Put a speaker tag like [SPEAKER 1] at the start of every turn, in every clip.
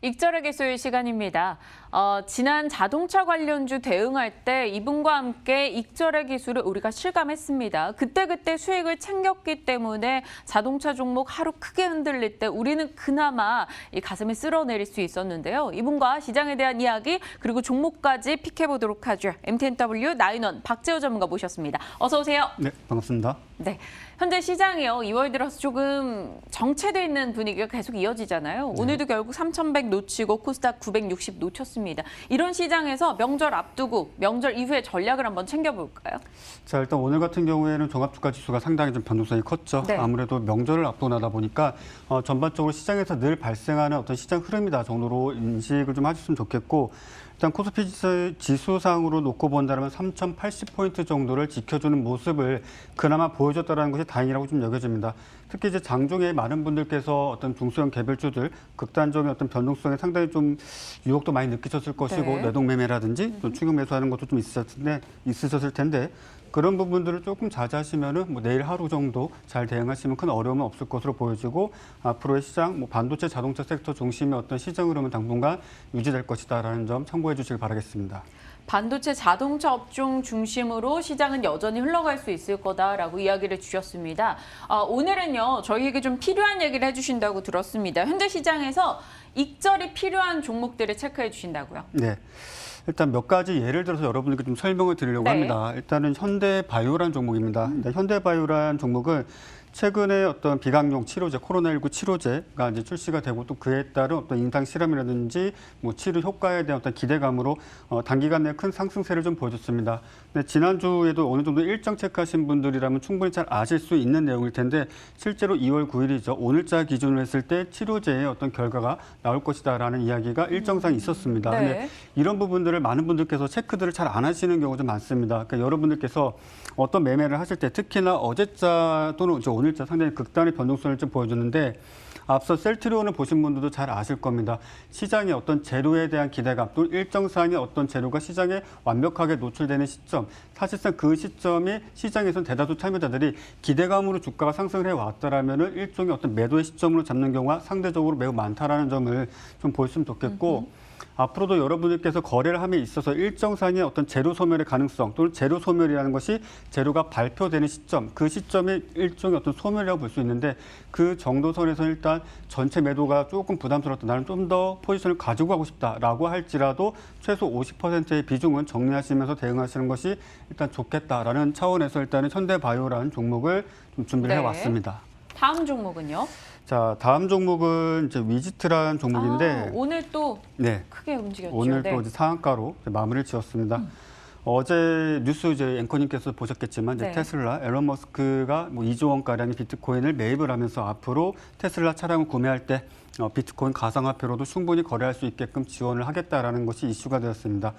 [SPEAKER 1] 익절의 기술 시간입니다. 지난 자동차 관련주 대응할 때 이분과 함께 익절의 기술을 우리가 실감했습니다. 그때그때 수익을 챙겼기 때문에 자동차 종목 하루 크게 흔들릴 때 우리는 그나마 이 가슴을 쓸어내릴 수 있었는데요. 이분과 시장에 대한 이야기 그리고 종목까지 픽해보도록 하죠. MTNW 나인원 박재호 전문가 모셨습니다. 어서 오세요.
[SPEAKER 2] 네, 반갑습니다.
[SPEAKER 1] 네, 현재 시장이요. 2월 들어서 조금 정체돼 있는 분위기가 계속 이어지잖아요.
[SPEAKER 2] 네.
[SPEAKER 1] 오늘도 결국 3,100 놓치고 코스닥 960 놓쳤습니다. 이런 시장에서 명절 앞두고 명절 이후에 전략을 한번 챙겨볼까요?
[SPEAKER 2] 자, 일단 오늘 같은 경우에는 종합주가 지수가 상당히 좀 변동성이 컸죠.
[SPEAKER 1] 네.
[SPEAKER 2] 아무래도 명절을 앞두나다 보니까 전반적으로 시장에서 늘 발생하는 어떤 시장 흐름이다 정도로 인식을 좀 하셨으면 좋겠고, 일단 코스피 지수상으로 놓고 본다면 3,080포인트 정도를 지켜주는 모습을 그나마 보여줬다는 것이 다행이라고 좀 여겨집니다. 특히 이제 장중에 많은 분들께서 어떤 중소형 개별주들 극단적인 어떤 변동성에 상당히 좀 유혹도 많이 느끼셨을 것이고,
[SPEAKER 1] 네.
[SPEAKER 2] 매동 매매라든지 또 추격 매수하는 것도 좀 있으셨을 텐데, 그런 부분들을 조금 자제하시면은 뭐 내일 하루 정도 잘 대응하시면 큰 어려움은 없을 것으로 보여지고, 앞으로의 시장, 뭐 반도체, 자동차 섹터 중심의 어떤 시장 흐름은 당분간 유지될 것이다라는 점 참고해 주시길 바라겠습니다.
[SPEAKER 1] 반도체 자동차 업종 중심으로 시장은 여전히 흘러갈 수 있을 거다라고 이야기를 주셨습니다. 오늘은요, 저희에게 좀 필요한 얘기를 해주신다고 들었습니다. 현재 시장에서 익절이 필요한 종목들을 체크해 주신다고요?
[SPEAKER 2] 네. 일단 몇 가지 예를 들어서 여러분들께 좀 설명을 드리려고
[SPEAKER 1] 네.
[SPEAKER 2] 합니다. 일단은 현대바이오라는 종목입니다. 현대바이오라는 종목은 최근에 어떤 비강용 치료제, 코로나19 치료제가 이제 출시가 되고, 또 그에 따른 어떤 임상 실험이라든지 뭐 치료 효과에 대한 어떤 기대감으로 단기간 내에 큰 상승세를 좀 보여줬습니다. 근데 지난주에도 어느 정도 일정 체크하신 분들이라면 충분히 잘 아실 수 있는 내용일 텐데, 실제로 2월 9일이죠. 오늘자 기준으로 했을 때 치료제의 어떤 결과가 나올 것이다라는 이야기가 일정상 있었습니다.
[SPEAKER 1] 네.
[SPEAKER 2] 근데 이런 부분들을 많은 분들께서 체크들을 잘 안 하시는 경우가 좀 많습니다. 그러니까 여러분들께서 어떤 매매를 하실 때, 특히나 어제자 또는 오늘자 상당히 극단의 변동성을 좀 보여주는데, 앞서 셀트리온을 보신 분들도 잘 아실 겁니다. 시장의 어떤 재료에 대한 기대감, 또 일정상의 어떤 재료가 시장에 완벽하게 노출되는 시점, 사실상 그 시점이 시장에서는 대다수 참여자들이 기대감으로 주가가 상승을 해왔다라면 일종의 어떤 매도의 시점으로 잡는 경우가 상대적으로 매우 많다라는 점을 좀 보였으면 좋겠고, 앞으로도 여러분들께서 거래를 함에 있어서 일정상의 어떤 재료 소멸의 가능성, 또는 재료 소멸이라는 것이 재료가 발표되는 시점, 그 시점이 일종의 어떤 소멸이라고 볼 수 있는데, 그 정도 선에서 일단 전체 매도가 조금 부담스럽다, 나는 좀 더 포지션을 가지고 가고 싶다라고 할지라도 최소 50%의 비중은 정리하시면서 대응하시는 것이 일단 좋겠다라는 차원에서 일단은 현대바이오라는 종목을 좀 준비를 해왔습니다.
[SPEAKER 1] 다음 종목은요?
[SPEAKER 2] 자, 다음 종목은 이제 위지트라는 종목인데,
[SPEAKER 1] 오늘 또
[SPEAKER 2] 네.
[SPEAKER 1] 크게 움직였죠.
[SPEAKER 2] 오늘
[SPEAKER 1] 네.
[SPEAKER 2] 또 이제 상한가로 마무리를 지었습니다. 어제 뉴스 이제 앵커님께서 보셨겠지만, 이제
[SPEAKER 1] 네.
[SPEAKER 2] 테슬라, 앨런 머스크가 뭐 2조 원 가량의 비트코인을 매입을 하면서 앞으로 테슬라 차량을 구매할 때 비트코인 가상화폐로도 충분히 거래할 수 있게끔 지원을 하겠다라는 것이 이슈가 되었습니다.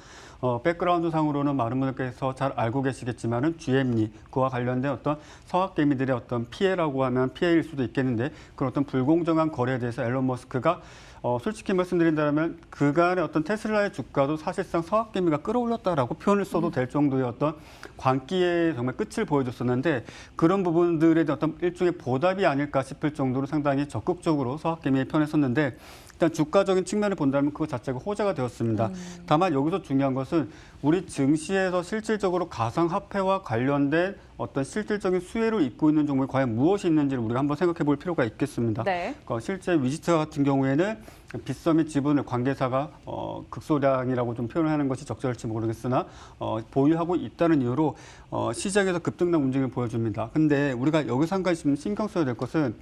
[SPEAKER 2] 백그라운드 상으로는 많은 분들께서 잘 알고 계시겠지만은 GM리, 그와 관련된 어떤 서학개미들의 어떤 피해라고 하면 피해일 수도 있겠는데, 그런 어떤 불공정한 거래에 대해서 앨런 머스크가 솔직히 말씀드린다면 그간의 어떤 테슬라의 주가도 사실상 서학개미가 끌어올렸다라고 표현을 써도 될 정도의 어떤 광기의 정말 끝을 보여줬었는데, 그런 부분들에 대한 어떤 일종의 보답이 아닐까 싶을 정도로 상당히 적극적으로 서학개미에 표현했었는데, 일단 주가적인 측면을 본다면 그것 자체가 호재가 되었습니다. 다만 여기서 중요한 것은 우리 증시에서 실질적으로 가상화폐와 관련된 어떤 실질적인 수혜를 잇고 있는 종목이 과연 무엇이 있는지를 우리가 한번 생각해 볼 필요가 있겠습니다.
[SPEAKER 1] 네.
[SPEAKER 2] 실제 위지트 같은 경우에는 빚서 및 지분을 관계사가 극소량이라고 좀 표현하는 것이 적절할지 모르겠으나 보유하고 있다는 이유로 시장에서 급등락 움직임을 보여줍니다. 근데 우리가 여기서 한 가지 좀 신경 써야 될 것은,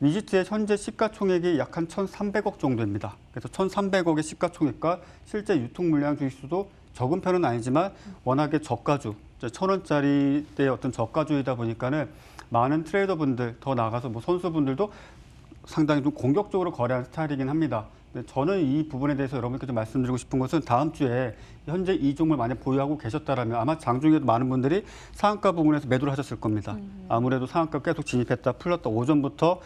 [SPEAKER 2] 위지트의 현재 시가총액이 약 한 1,300억 정도입니다. 그래서 1,300억의 시가총액과 실제 유통 물량 주식수도 적은 편은 아니지만 워낙에 저가주, 1,000원짜리대의 어떤 저가주이다 보니까는 많은 트레이더분들, 더 나아가서 뭐 선수분들도 상당히 좀 공격적으로 거래하는 스타일이긴 합니다. 근데 저는 이 부분에 대해서 여러분께 좀 말씀드리고 싶은 것은, 다음 주에 현재 이 종목을 만약 보유하고 계셨다라면 아마 장중에도 많은 분들이 상한가 부분에서 매도를 하셨을 겁니다. 아무래도 상한가 계속 진입했다 풀렸다, 오전부터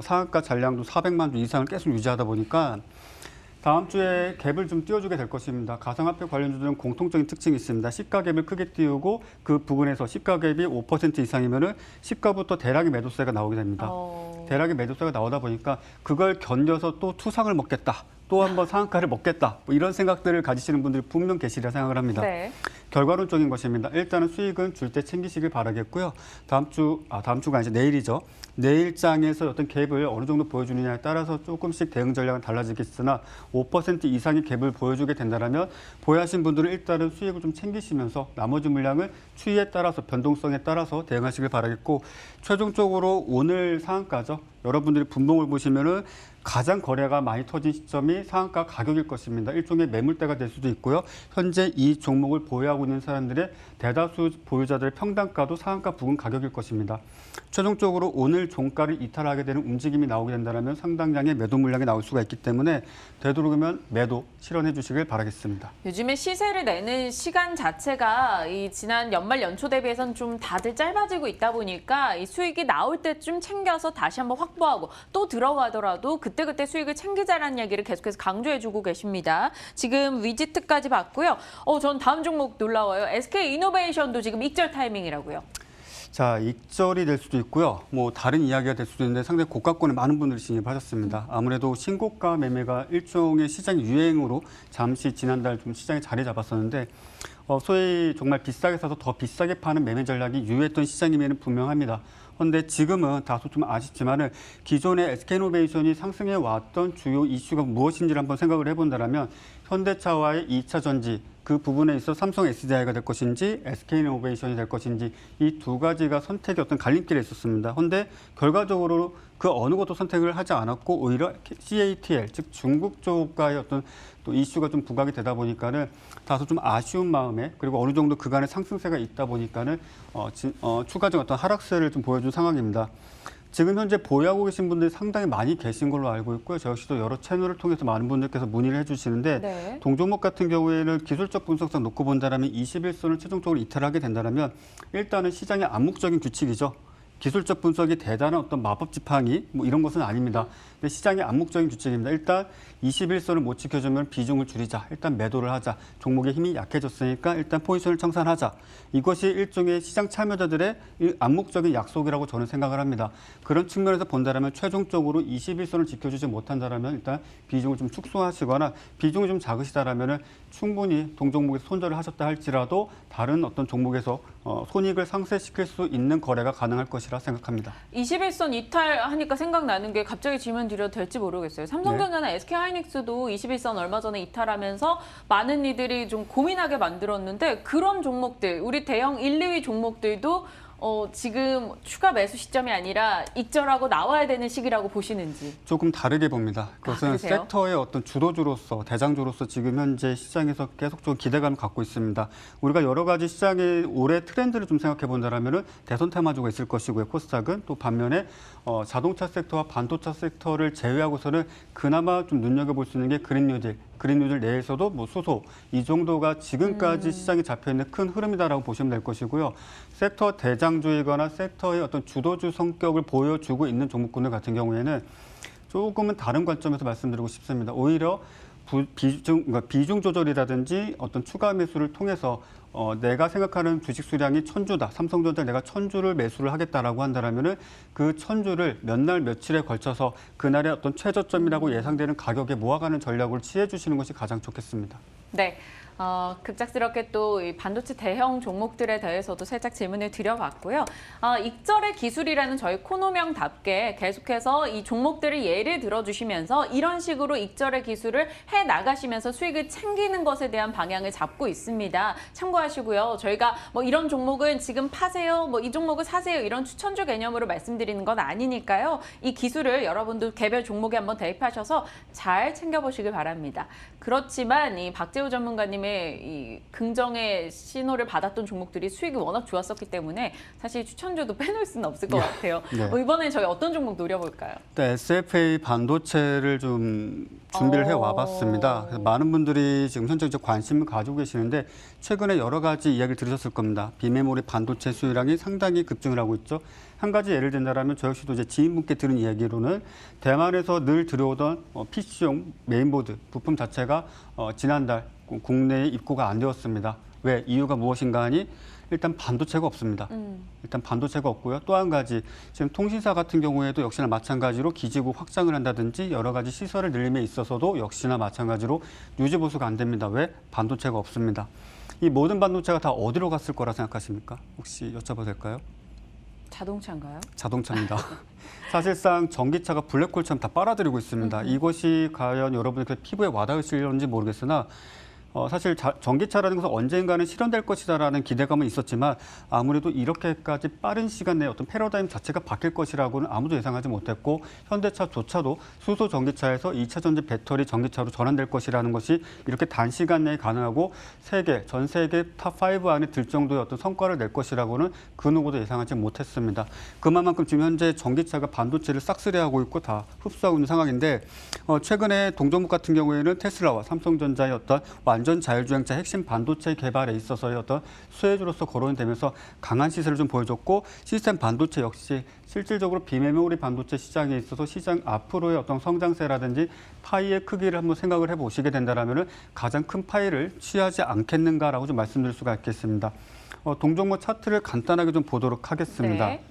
[SPEAKER 2] 상한가 잔량도 400만 주 이상을 계속 유지하다 보니까 다음 주에 갭을 좀 띄워주게 될 것입니다. 가상화폐 관련주들은 공통적인 특징이 있습니다. 시가 갭을 크게 띄우고, 그 부분에서 시가 갭이 5% 이상이면은 시가부터 대량의 매도세가 나오게 됩니다. 대량의 매도세가 나오다 보니까 그걸 견뎌서 또 투상을 먹겠다. 또 한 번 상한가를 먹겠다. 뭐 이런 생각들을 가지시는 분들이 분명 계시리라 생각을 합니다.
[SPEAKER 1] 네.
[SPEAKER 2] 결과론적인 것입니다. 일단은 수익은 줄 때 챙기시길 바라겠고요. 다음 주가 이제 내일이죠. 내일장에서 어떤 갭을 어느 정도 보여주느냐에 따라서 조금씩 대응 전략은 달라지겠으나 5% 이상의 갭을 보여주게 된다면 보유하신 분들은 일단은 수익을 좀 챙기시면서 나머지 물량을 추이에 따라서 변동성에 따라서 대응하시길 바라겠고 최종적으로 오늘 상한가죠. 여러분들이 분봉을 보시면은 가장 거래가 많이 터진 시점이 상한가 가격일 것입니다. 일종의 매물대가 될 수도 있고요. 현재 이 종목을 보유하고 있는 사람들의 대다수 보유자들의 평단가도 상한가 부근 가격일 것입니다. 최종적으로 오늘 종가를 이탈하게 되는 움직임이 나오게 된다면 상당량의 매도 물량이 나올 수가 있기 때문에 되도록이면 매도 실현해 주시길 바라겠습니다.
[SPEAKER 1] 요즘에 시세를 내는 시간 자체가 이 지난 연말 연초 대비해서는 좀 다들 짧아지고 있다 보니까 이 수익이 나올 때쯤 챙겨서 다시 한번 확보하고 또 들어가더라도 그때그때 수익을 챙기자라는 얘기를 계속해서 강조해주고 계십니다. 지금 위지트까지 봤고요. 전 다음 종목 놀라워요. SK이노베이션도 지금 익절 타이밍이라고요.
[SPEAKER 2] 자, 익절이 될 수도 있고요. 뭐 다른 이야기가 될 수도 있는데 상당히 고가권에 많은 분들이 진입하셨습니다. 아무래도 신고가 매매가 일종의 시장 유행으로 잠시 지난달 좀 시장에 자리 잡았었는데 소위 정말 비싸게 사서 더 비싸게 파는 매매 전략이 유효했던 시장임에는 분명합니다. 그런데 지금은 다소 좀 아쉽지만은 기존의 SK이노베이션이 상승해 왔던 주요 이슈가 무엇인지를 한번 생각을 해본다면 현대차와의 2차 전지 그 부분에 있어 삼성 SDI가 될 것인지 SK이노베이션이 될 것인지 이 두 가지가 선택의 어떤 갈림길에 있었습니다. 그런데 결과적으로 그 어느 것도 선택을 하지 않았고 오히려 CATL 즉 중국 쪽과의 어떤 또 이슈가 좀 부각이 되다 보니까는 다소 좀 아쉬운 마음에 그리고 어느 정도 그간의 상승세가 있다 보니까는 추가적인 어떤 하락세를 좀 보여준 상황입니다. 지금 현재 보유하고 계신 분들이 상당히 많이 계신 걸로 알고 있고요. 저 역시도 여러 채널을 통해서 많은 분들께서 문의를 해주시는데
[SPEAKER 1] 네.
[SPEAKER 2] 동종목 같은 경우에는 기술적 분석상 놓고 본다면 21선을 최종적으로 이탈하게 된다면 일단은 시장의 암묵적인 규칙이죠. 기술적 분석이 대단한 어떤 마법 지팡이 뭐 이런 것은 아닙니다. 근데 시장의 암묵적인 규칙입니다. 일단 21선을 못 지켜주면 비중을 줄이자. 일단 매도를 하자. 종목의 힘이 약해졌으니까 일단 포지션을 청산하자. 이것이 일종의 시장 참여자들의 암묵적인 약속이라고 저는 생각을 합니다. 그런 측면에서 본다면 최종적으로 21선을 지켜주지 못한다면 일단 비중을 좀 축소하시거나 비중이 좀 작으시다라면 충분히 동종목에서 손절을 하셨다 할지라도 다른 어떤 종목에서 손익을 상쇄시킬 수 있는 거래가 가능할 것이라 생각합니다.
[SPEAKER 1] 21선 이탈하니까 생각나는 게 갑자기 질문 드려도 될지 모르겠어요. 삼성전자나 SK하이닉스도 21선 얼마 전에 이탈하면서 많은 이들이 좀 고민하게 만들었는데 그런 종목들, 우리 대형 1, 2위 종목들도 지금 추가 매수 시점이 아니라 익절하고 나와야 되는 시기라고 보시는지.
[SPEAKER 2] 조금 다르게 봅니다. 그것은
[SPEAKER 1] 그러세요?
[SPEAKER 2] 섹터의 어떤 주도주로서 대장주로서 지금 현재 시장에서 계속적으로 기대감을 갖고 있습니다. 우리가 여러 가지 시장의 올해 트렌드를 좀 생각해 본다면은 대선 테마주가 있을 것이고요. 코스닥은 또 반면에 자동차 섹터와 반도체 섹터를 제외하고서는 그나마 좀 눈여겨볼 수 있는 게 그린 뉴딜 내에서도 뭐 수소 이 정도가 지금까지 시장에 잡혀 있는 큰 흐름이다라고 보시면 될 것이고요. 섹터 대장주이거나 섹터의 어떤 주도주 성격을 보여주고 있는 종목군들 같은 경우에는 조금은 다른 관점에서 말씀드리고 싶습니다. 오히려 비중 조절이라든지 어떤 추가 매수를 통해서 내가 생각하는 주식 수량이 1000주다. 삼성전자 내가 1000주를 매수를 하겠다라고 한다면은 그 1000주를 몇 날 며칠에 걸쳐서 그날의 어떤 최저점이라고 예상되는 가격에 모아가는 전략을 취해 주시는 것이 가장 좋겠습니다.
[SPEAKER 1] 네. 급작스럽게 또 이 반도체 대형 종목들에 대해서도 살짝 질문을 드려봤고요. 익절의 기술이라는 저희 코너명답게 계속해서 이 종목들을 예를 들어주시면서 이런 식으로 익절의 기술을 해 나가시면서 수익을 챙기는 것에 대한 방향을 잡고 있습니다. 참고하시고요. 저희가 뭐 이런 종목은 지금 파세요, 뭐 이 종목을 사세요 이런 추천주 개념으로 말씀드리는 건 아니니까요. 이 기술을 여러분도 개별 종목에 한번 대입하셔서 잘 챙겨보시길 바랍니다. 그렇지만 이 박재우 전문가님의 이 긍정의 신호를 받았던 종목들이 수익이 워낙 좋았었기 때문에 사실 추천주도 빼놓을 수는 없을 것 같아요.
[SPEAKER 2] 네.
[SPEAKER 1] 이번에 저희 어떤 종목 노려볼까요?
[SPEAKER 2] 네, SFA 반도체를 좀 준비를 해 와봤습니다. 그래서 많은 분들이 지금 현재 관심을 가지고 계시는데 최근에 여러 가지 이야기를 들으셨을 겁니다. 비메모리 반도체 수요량이 상당히 급증을 하고 있죠. 한 가지 예를 든다면 저 역시도 이제 지인분께 들은 이야기로는 대만에서 늘 들어오던 PC용 메인보드 부품 자체가 지난달 국내에 입고가 안 되었습니다. 왜? 이유가 무엇인가 하니 일단 반도체가 없습니다. 일단 반도체가 없고요. 또 한 가지 지금 통신사 같은 경우에도 역시나 마찬가지로 기지국 확장을 한다든지 여러 가지 시설을 늘림에 있어서도 역시나 마찬가지로 유지 보수가 안 됩니다. 왜? 반도체가 없습니다. 이 모든 반도체가 다 어디로 갔을 거라 생각하십니까? 혹시 여쭤봐도 될까요?
[SPEAKER 1] 자동차인가요?
[SPEAKER 2] 자동차입니다. 사실상 전기차가 블랙홀처럼 다 빨아들이고 있습니다. 이것이 과연 여러분의 피부에 와닿으실런지 모르겠으나 사실 전기차라는 것은 언젠가는 실현될 것이다라는 기대감은 있었지만 아무래도 이렇게까지 빠른 시간 내에 어떤 패러다임 자체가 바뀔 것이라고는 아무도 예상하지 못했고 현대차조차도 수소 전기차에서 2차 전지 배터리 전기차로 전환될 것이라는 것이 이렇게 단시간 내에 가능하고 전 세계 탑5 안에 들 정도의 어떤 성과를 낼 것이라고는 그 누구도 예상하지 못했습니다. 그만큼 지금 현재 전기차가 반도체를 싹쓸이하고 있고 다 흡수하고 있는 상황인데 최근에 동종목 같은 경우에는 테슬라와 삼성전자의 어떤 완전 자율주행차 핵심 반도체 개발에 있어서의 어떤 수혜주로서 거론이 되면서 강한 시세를 좀 보여줬고 시스템 반도체 역시 실질적으로 비메모리 반도체 시장에 있어서 시장 앞으로의 어떤 성장세라든지 파이의 크기를 한번 생각을 해보시게 된다면 가장 큰 파이를 취하지 않겠는가라고 좀 말씀드릴 수가 있겠습니다. 동종목 차트를 간단하게 좀 보도록 하겠습니다.
[SPEAKER 1] 네.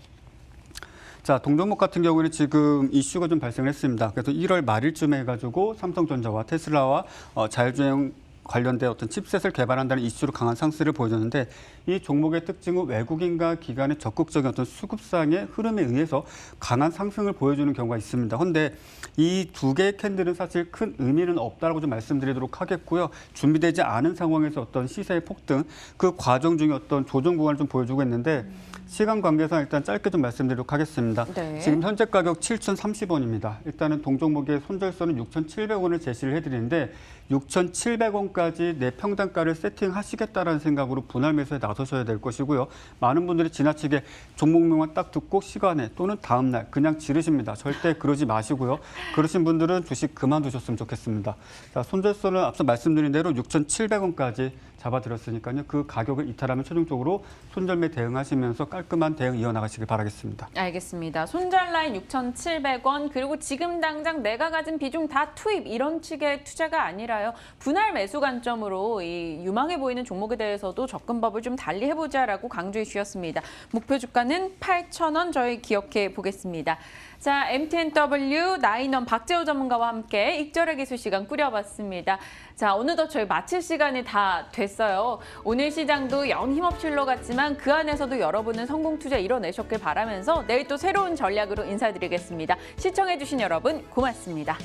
[SPEAKER 2] 자, 동종목 같은 경우에는 지금 이슈가 좀 발생을 했습니다. 그래서 1월 말일쯤에 해가지고 삼성전자와 테슬라와 자율주행 관련된 어떤 칩셋을 개발한다는 이슈로 강한 상승을 보여줬는데 이 종목의 특징은 외국인과 기관의 적극적인 어떤 수급상의 흐름에 의해서 강한 상승을 보여주는 경우가 있습니다. 그런데 이 두 개의 캔들은 사실 큰 의미는 없다라고 좀 말씀드리도록 하겠고요. 준비되지 않은 상황에서 어떤 시세의 폭등, 그 과정 중에 어떤 조정 구간을 좀 보여주고 있는데 시간 관계상 일단 짧게 좀 말씀드리도록 하겠습니다.
[SPEAKER 1] 네.
[SPEAKER 2] 지금 현재 가격 7,030원입니다. 일단은 동종목의 손절선은 6,700원을 제시를 해드리는데 6,700원까지 내 평단가를 세팅하시겠다라는 생각으로 분할 매수에 나서셔야 될 것이고요. 많은 분들이 지나치게 종목명만 딱 듣고 시간에 또는 다음 날 그냥 지르십니다. 절대 그러지 마시고요. 그러신 분들은 주식 그만두셨으면 좋겠습니다. 자, 손절선은 앞서 말씀드린 대로 6,700원까지 잡아드렸으니까요. 그 가격을 이탈하면 최종적으로 손절매 대응하시면서 깔끔한 대응 이어나가시길 바라겠습니다.
[SPEAKER 1] 알겠습니다. 손절 라인 6,700원 그리고 지금 당장 내가 가진 비중 다 투입 이런 식의 투자가 아니라요. 분할 매수 관점으로 이 유망해 보이는 종목에 대해서도 접근법을 좀 달리 해보자라고 강조해 주셨습니다. 목표 주가는 8,000원 저희 기억해 보겠습니다. 자, MTNW 나인원 박재호 전문가와 함께 익절의 기술 시간 꾸려봤습니다. 자, 어느덧 저희 마칠 시간이 다 됐어요. 오늘 시장도 영 힘없이 흘러갔지만 그 안에서도 여러분은 성공 투자 이뤄내셨길 바라면서 내일 또 새로운 전략으로 인사드리겠습니다. 시청해주신 여러분 고맙습니다.